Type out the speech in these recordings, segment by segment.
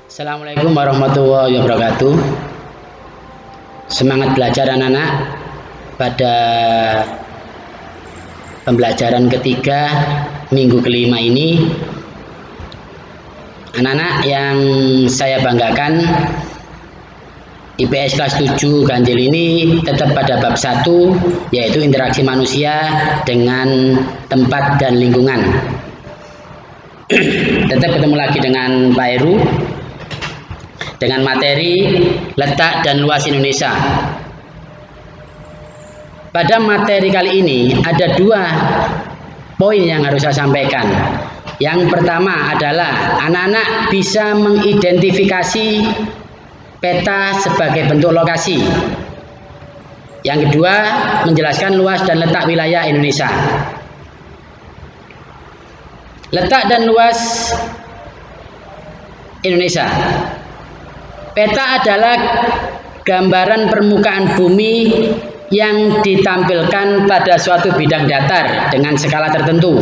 Assalamualaikum warahmatullahi wabarakatuh. Semangat belajar anak-anak pada pembelajaran ketiga minggu kelima ini. Anak-anak yang saya banggakan, IPS kelas 7 ganjil ini tetap pada bab 1, yaitu interaksi manusia dengan tempat dan lingkungan. Tetap ketemu lagi dengan Pak Heru dengan materi letak dan luas Indonesia. Pada materi kali ini ada 2 poin yang harus saya sampaikan. Yang pertama adalah anak-anak bisa mengidentifikasi peta sebagai bentuk lokasi. Yang kedua, menjelaskan luas dan letak wilayah Indonesia. Letak dan luas Indonesia. Peta adalah gambaran permukaan bumi yang ditampilkan pada suatu bidang datar dengan skala tertentu.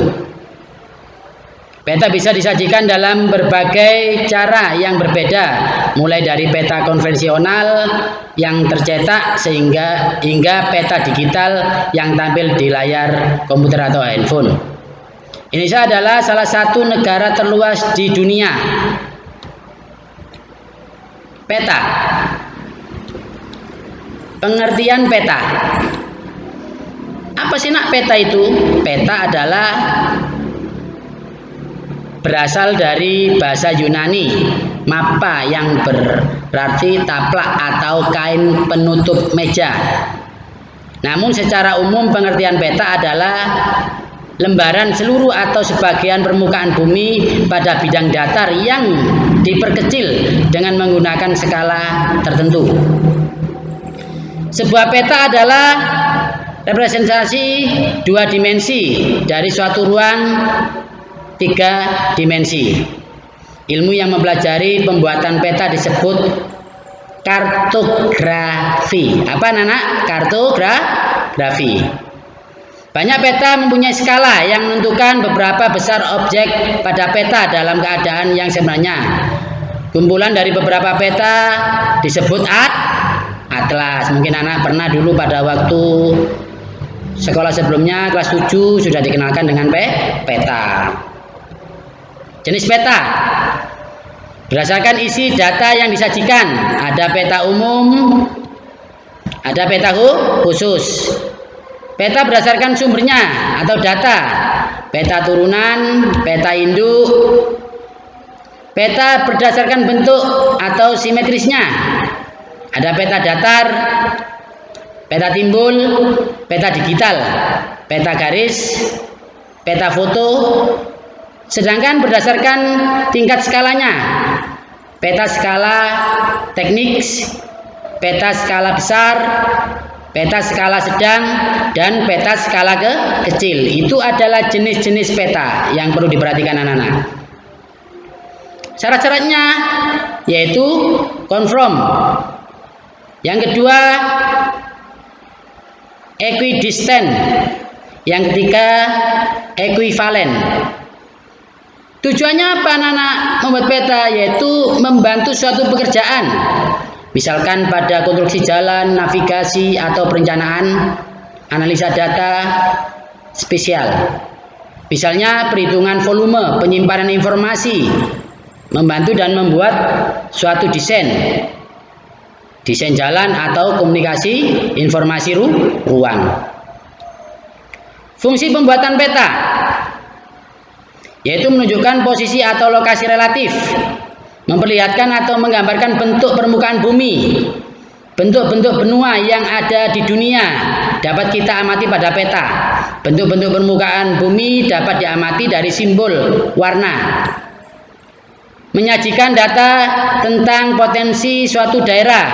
Peta bisa disajikan dalam berbagai cara yang berbeda, mulai dari peta konvensional yang tercetak hingga peta digital yang tampil di layar komputer atau handphone. Indonesia adalah salah satu negara terluas di dunia. Peta. Pengertian peta. Apa sih nak peta itu? Peta adalah berasal dari bahasa Yunani, mappa yang berarti taplak atau kain penutup meja. Namun secara umum pengertian peta adalah lembaran seluruh atau sebagian permukaan bumi pada bidang datar yang diperkecil dengan menggunakan skala tertentu. Sebuah peta adalah representasi 2 dimensi dari suatu ruang 3 dimensi. Ilmu yang mempelajari pembuatan peta disebut kartografi. Apa anak-anak? Kartografi. Banyak peta mempunyai skala yang menentukan beberapa besar objek pada peta dalam keadaan yang sebenarnya. Kumpulan dari beberapa peta disebut atlas. Mungkin anak pernah dulu pada waktu sekolah sebelumnya kelas 7 sudah dikenalkan dengan peta. Jenis peta berdasarkan isi data yang disajikan. Ada peta umum, ada peta khusus. Peta berdasarkan sumbernya atau data. Peta turunan, peta induk. Peta berdasarkan bentuk atau simetrisnya. Ada peta datar, peta timbul, peta digital, peta garis, peta foto. Sedangkan berdasarkan tingkat skalanya, peta skala teknik, peta skala besar, peta skala sedang, dan peta skala kecil. Itu adalah jenis-jenis peta yang perlu diperhatikan anak-anak. Syarat-syaratnya yaitu konform. Yang kedua, equidistant. Yang ketiga, equivalen. Tujuannya apa anak-anak membuat peta? Yaitu membantu suatu pekerjaan. Misalkan pada konstruksi jalan, navigasi, atau perencanaan, analisa data spesial. Misalnya perhitungan volume, penyimpanan informasi, membantu dan membuat suatu desain jalan atau komunikasi informasi ruang. Fungsi pembuatan peta yaitu menunjukkan posisi atau lokasi relatif, memperlihatkan atau menggambarkan bentuk permukaan bumi, bentuk-bentuk benua yang ada di dunia dapat kita amati pada peta. Bentuk-bentuk permukaan bumi dapat diamati dari simbol warna. Menyajikan data tentang potensi suatu daerah,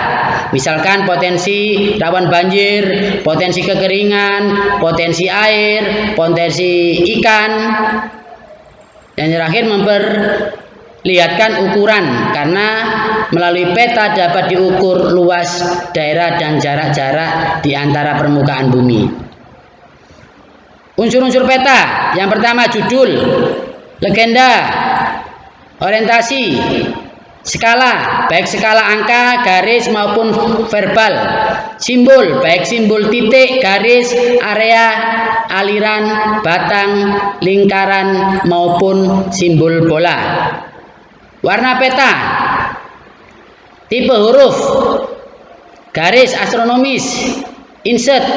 misalkan potensi rawan banjir, potensi kekeringan, potensi air, potensi ikan. Dan terakhir memperlihatkan ukuran, karena melalui peta dapat diukur luas daerah dan jarak-jarak di antara permukaan bumi. Unsur-unsur peta, yang pertama judul, legenda, orientasi, Skala, baik skala angka, garis maupun verbal. Simbol, baik simbol titik, garis, area, aliran, batang, lingkaran maupun simbol bola. Warna peta. Tipe huruf. Garis astronomis. Insert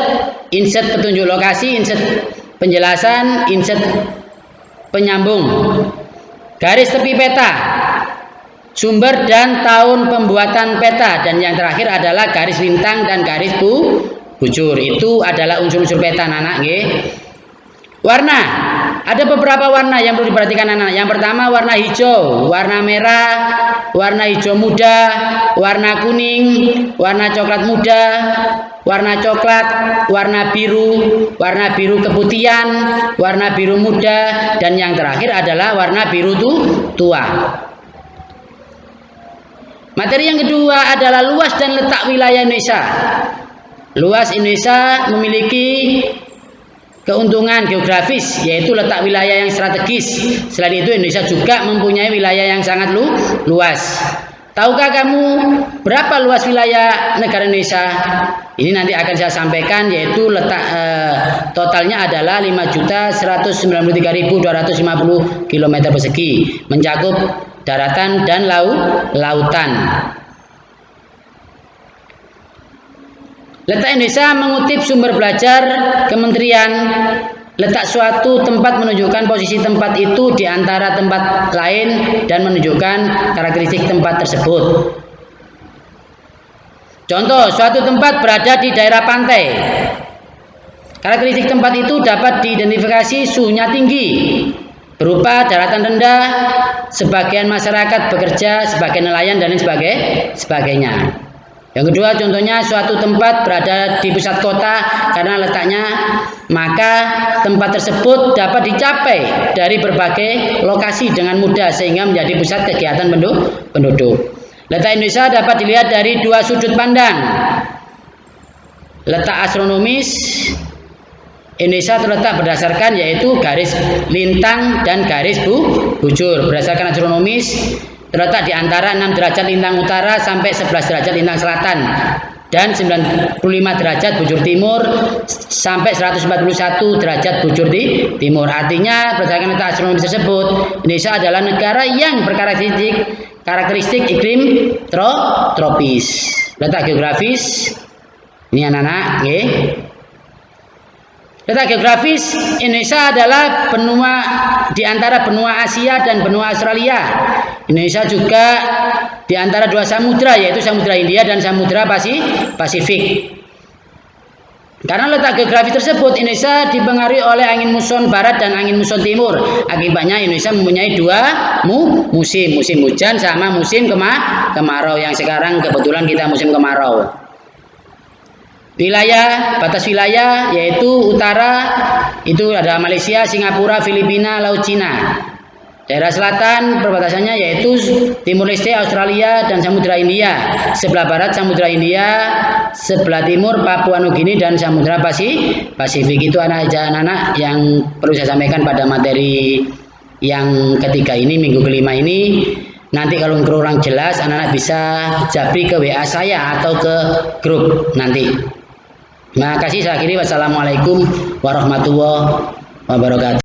petunjuk lokasi, insert penjelasan, insert penyambung. Garis tepi peta. Sumber dan tahun pembuatan peta, dan yang terakhir adalah garis lintang dan garis bujur. Itu adalah unsur-unsur peta anak-anak. Warna, ada beberapa warna yang perlu diperhatikan anak-anak. Yang pertama warna hijau, warna merah, warna hijau muda, warna kuning, warna coklat muda, warna coklat, warna biru keputihan, warna biru muda, dan yang terakhir adalah warna biru tua. Materi yang kedua adalah luas dan letak wilayah Indonesia. Luas Indonesia memiliki keuntungan geografis, yaitu letak wilayah yang strategis. Selain itu, Indonesia juga mempunyai wilayah yang sangat luas. Tahukah kamu berapa luas wilayah negara Indonesia? Ini nanti akan saya sampaikan, yaitu letak totalnya adalah 5.193.250 km persegi, mencakup daratan dan lautan. Letak Indonesia mengutip sumber belajar Kementerian. Letak suatu tempat menunjukkan posisi tempat itu di antara tempat lain dan menunjukkan karakteristik tempat tersebut. Contoh, suatu tempat berada di daerah pantai. Karakteristik tempat itu dapat diidentifikasi suhunya tinggi, berupa daratan rendah, sebagian masyarakat bekerja, sebagian nelayan, dan lain sebagainya. Yang kedua, contohnya suatu tempat berada di pusat kota karena letaknya, maka tempat tersebut dapat dicapai dari berbagai lokasi dengan mudah sehingga menjadi pusat kegiatan penduduk. Letak Indonesia dapat dilihat dari dua sudut pandang. Letak astronomis Indonesia terletak berdasarkan yaitu garis lintang dan garis bujur. Berdasarkan astronomis terletak di antara 6 derajat lintang utara sampai 11 derajat lintang selatan dan 95 derajat bujur timur sampai 141 derajat bujur timur. Artinya berdasarkan letak astronomis tersebut, Indonesia adalah negara yang berkarakteristik iklim tropis. Letak geografis ini anak-anak, letak geografis Indonesia adalah benua di antara benua Asia dan benua Australia. Indonesia juga di antara dua samudra, yaitu Samudra Hindia dan Samudra Pasifik. Karena letak geografis tersebut, Indonesia dipengaruhi oleh angin muson barat dan angin muson timur. Akibatnya Indonesia mempunyai dua musim hujan sama musim kemarau, yang sekarang kebetulan kita musim kemarau. Wilayah, batas wilayah yaitu utara itu ada Malaysia, Singapura, Filipina, Laut Cina. Daerah selatan perbatasannya yaitu Timur Leste, Australia, dan Samudra Hindia. Sebelah barat Samudra Hindia, sebelah timur Papua Nugini dan Samudra Pasifik. Itu anak-anak yang perlu saya sampaikan pada materi yang ketiga ini, minggu kelima ini. Nanti kalau kurang jelas, anak-anak bisa japri ke WA saya atau ke grup nanti. Terima kasih, saya akhiri. Wassalamualaikum warahmatullahi wabarakatuh.